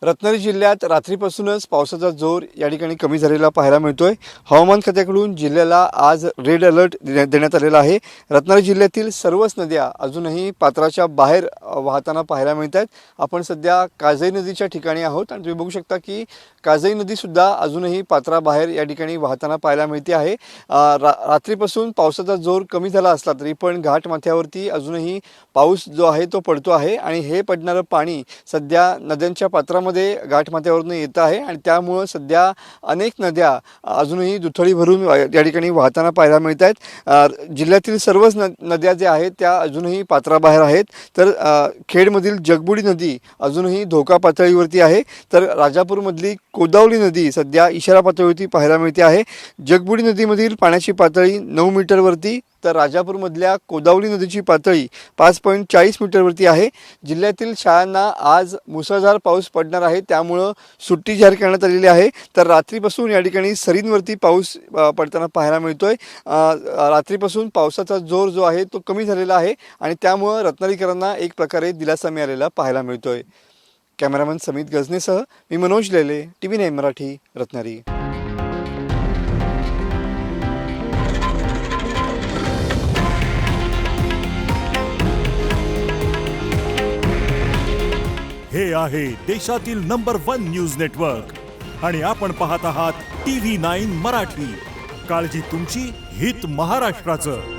रत्नागिरी जिल्ह्यात रात्रीपासूनच पावसाचा जोर या ठिकाणी कमी झालेला पाहायला मिळतोय। हवामान खात्याकडून जिल्ह्याला आज रेड अलर्ट देण्यात आलेला आहे। रत्नागिरी जिल्ह्यातील सर्वच नद्या अजूनही पात्राच्या बाहेर वाहताना पाहायला मिळतात। आपण सध्या काजई नदीच्या ठिकाणी आहोत आणि तुम्ही बघू शकता की काजई नदी सुद्धा अजूनही पात्राबाहेर या ठिकाणी वाहताना पाहायला मिळते आहे। रात्रीपासून पावसाचा जोर कमी झाला असला तरी पण घाट माथ्यावरती अजूनही पाऊस जो आहे तो पडतो आहे आणि हे पडणारं पाणी सध्या नद्यांच्या पात्रामध्ये घाटमाथ्यावरून येत आहे आणि त्यामुळे सध्या अनेक नद्या अजूनही दुथडी भरून या ठिकाणी वाहताना पाहायला मिळत आहेत। जिल्ह्यातील सर्वच नद्या ज्या आहेत त्या अजूनही पात्राबाहेर आहेत। तर खेडमधील जगबुडी नदी अजूनही धोका पातळीवरती आहे, तर राजापूरमधली कोदावली नदी सध्या इशारा पातळीवरती पाहायला मिळते आहे। जगबुडी नदीमधील पाण्याची पातळी 9 मीटरवरती, तर राजापूरमधल्या कोदावली नदीची पातळी 5.40 मीटरवरती आहे। जिल्ह्यातील शाळांना आज मुसळधार पाऊस पडणार आहे, त्यामुळे सुट्टी जाहीर करण्यात आलेली आहे। तर रात्रीपासून या ठिकाणी सरींवरती पाऊस पडताना पाहायला मिळतोय। रात्रीपासून पावसाचा जोर जो आहे तो कमी झालेला आहे आणि त्यामुळे रत्नागिरीकरांना एक प्रकारे दिलासा मिळालेला पाहायला मिळतोय। कॅमेरामन समित गजनेसह मी मनोज लेले, TV9 मराठी, रत्नागिरी। हे आहे देशातील नंबर 1 न्यूज नेटवर्क आणि आपण पाहत आहात TV9 मराठी। काळजी तुमची, हित महाराष्ट्राचं।